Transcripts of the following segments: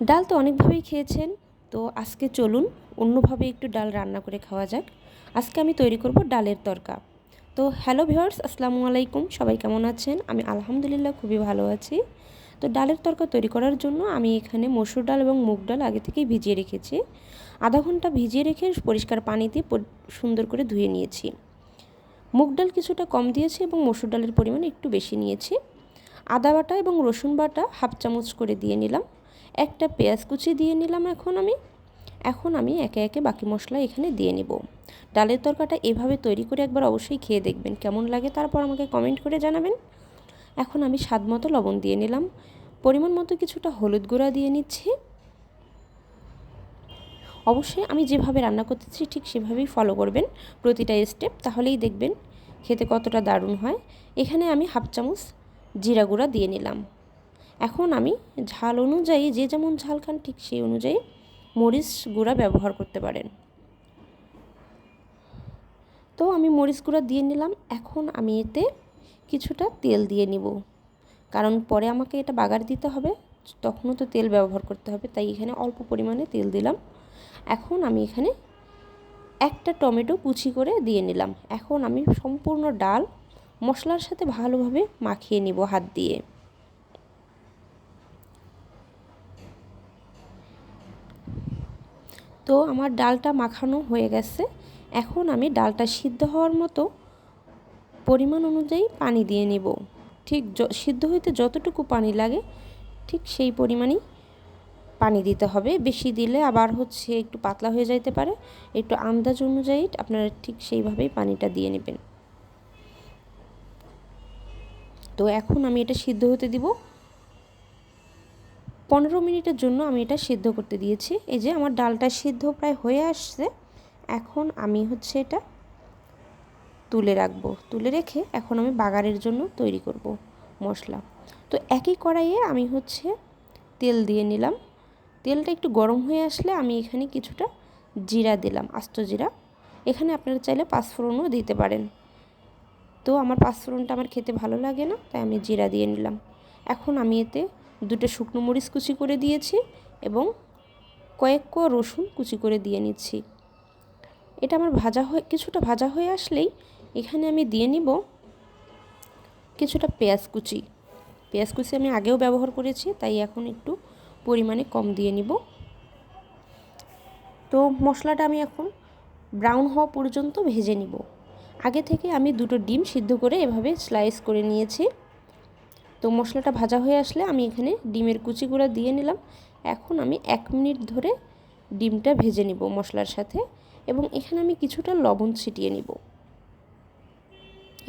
ডাল তো অনেকভাবেই খেয়েছেন, তো আজকে চলুন অন্যভাবে একটু ডাল রান্না করে খাওয়া যাক। আজকে আমি তৈরি করব ডালের তরকা। তো হ্যালো ভিউয়ার্স, আসসালামু আলাইকুম। সবাই কেমন আছেন? আমি আলহামদুলিল্লাহ খুবই ভালো আছি। তো ডালের তরকা তৈরি করার জন্য আমি এখানে মসুর ডাল এবং মুগ ডাল আগে থেকেই ভিজিয়ে রেখেছি। আধা ঘন্টা ভিজিয়ে রেখে পরিষ্কার পানি দিয়ে সুন্দর করে ধুয়ে নিয়েছি। মুগ ডাল কিছুটা কম দিয়েছি এবং মসুর ডালের পরিমাণ একটু বেশি নিয়েছি। আদা বাটা এবং রসুন বাটা হাফ চামচ করে দিয়ে নিলাম। একটা পেঁয়াজ কুচি দিয়ে নিলাম। এখন আমি একে একে বাকি মশলা এখানে দিয়ে নিব। ডালের তরকাটা এভাবে তৈরি করে একবার অবশ্যই খেয়ে দেখবেন কেমন লাগে, তারপর আমাকে কমেন্ট করে জানাবেন। এখন আমি স্বাদ মতো লবণ দিয়ে নিলাম, পরিমাণ মতো কিছুটা হলুদ গুঁড়া দিয়ে নিচ্ছি। অবশ্যই আমি যেভাবে রান্না করতেছি ঠিক সেভাবেই ফলো করবেন প্রতিটা স্টেপ, তাহলেই দেখবেন খেতে কতটা দারুণ হয়। এখানে আমি হাফ চামচ জিরা গুঁড়া দিয়ে নিলাম। এখন আমি ঝাল অনুযায়ী, যে যেমন ঝাল খান ঠিক সেই অনুযায়ী মরিচ গুঁড়া ব্যবহার করতে পারেন। তো আমি মরিচ গুঁড়া দিয়ে নিলাম। এখন আমি এতে কিছুটা তেল দিয়ে নিব, কারণ পরে আমাকে এটা বাগার দিতে হবে, তখনও তো তেল ব্যবহার করতে হবে, তাই এখানে অল্প পরিমাণে তেল দিলাম। এখন আমি এখানে একটা টমেটো কুচি করে দিয়ে নিলাম। এখন আমি সম্পূর্ণ ডাল মশলার সাথে ভালোভাবে মাখিয়ে নিব হাত দিয়ে। তো আমার ডালটা মাখানো হয়ে গেছে। এখন আমি ডালটা সিদ্ধ হওয়ার মতো পরিমাণ অনুযায়ী পানি দিয়ে নিব। ঠিক সিদ্ধ হইতে যতটুকু পানি লাগে ঠিক সেই পরিমাণই পানি দিতে হবে। বেশি দিলে আবার একটু পাতলা হয়ে যাইতে পারে। একটু আন্দাজ অনুযায়ী আপনারা ঠিক সেইভাবেই পানিটা দিয়ে নেবেন। তো এখন আমি এটা সিদ্ধ হতে দিব। 15 মিনিটের জন্য আমি এটা সিদ্ধ করতে দিয়েছি। এই যে আমার ডালটা সিদ্ধ প্রায় হয়ে আসছে। এখন আমি এটা তুলে রাখবো। তুলে রেখে এখন আমি বাগারের জন্য তৈরি করব মশলা। তো একই কড়াইয়ে আমি তেল দিয়ে নিলাম। তেলটা একটু গরম হয়ে আসলে আমি এখানে কিছুটা জিরা দিলাম, আস্ত জিরা। এখানে আপনারা চাইলে পাঁচফোড়নও দিতে পারেন। তো আমার পাঁচফোড়নটা আমার খেতে ভালো লাগে না, তাই আমি জিরা দিয়ে নিলাম। এখন আমি এতে দুটো শুকনো মরিচ কুচি করে দিয়েছি এবং কয়েক কোয়া রসুন কুচি করে দিয়ে নিচ্ছি। এটা আমার কিছুটা ভাজা হয়ে আসলেই এখানে আমি দিয়ে নিব কিছুটা পেঁয়াজ কুচি। পেঁয়াজ কুচি আমি আগেও ব্যবহার করেছি, তাই এখন একটু পরিমাণে কম দিয়ে নিব। তো মশলাটা আমি এখন ব্রাউন হওয়া পর্যন্ত ভেজে নিব। আগে থেকে আমি দুটো ডিম সিদ্ধ করে এভাবে স্লাইস করে নিয়েছি। তো মশলাটা ভাজা হয়ে আসলে আমি এখানে ডিমের কুচিগুলো দিয়ে নিলাম। এখন আমি 1 মিনিট ধরে ডিমটা ভেজে নিব মশলার সাথে, এবং এখানে আমি কিছুটা লবণ ছিটিয়ে নিব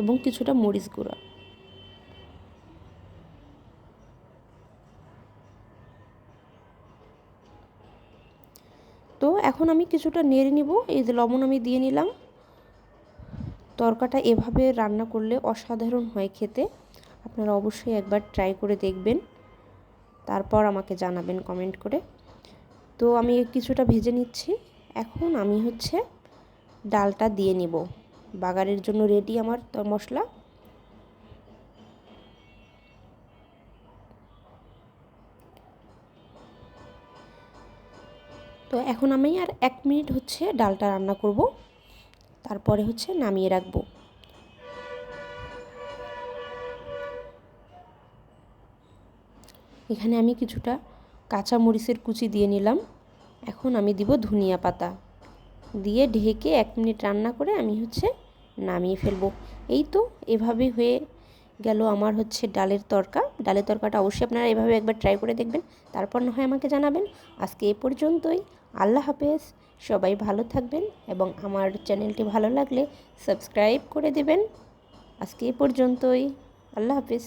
এবং কিছুটা মরিচ গুঁড়া। তো এখন আমি কিছুটা নেড়ে নিব। এই যে লবণ আমি দিয়ে নিলাম। তরকাটা এভাবে রান্না করলে অসাধারণ হয় খেতে। আপনারা অবশ্যই একবার ট্রাই করে দেখবেন, তারপর আমাকে জানাবেন কমেন্ট করে। তো আমি কিছুটা ভেজে নিচ্ছি। এখন আমি ডালটা দিয়ে নিব। বাগারের জন্য রেডি আমার মশলা। তো এখন আমি আর 1 মিনিট ডালটা রান্না করব, তারপরে নামিয়ে রাখবো। এখানে আমি কিছুটা কাঁচা মরিচের কুচি দিয়ে নিলাম। এখন আমি দিব ধনিয়া পাতা, দিয়ে ঢেকে 1 মিনিট রান্না করে আমি নামিয়ে ফেলবো। এই তো এভাবেই হয়ে গেল আমার ডালের তরকা। ডালের তরকাটা অবশ্যই আপনারা এভাবে একবার ট্রাই করে দেখবেন, তারপর না হয় আমাকে জানাবেন। আজকে এ পর্যন্তই। আল্লাহ হাফেজ। সবাই ভালো থাকবেন এবং আমার চ্যানেলটি ভালো লাগলে সাবস্ক্রাইব করে দেবেন। আজকে এ পর্যন্তই। আল্লাহ হাফেজ।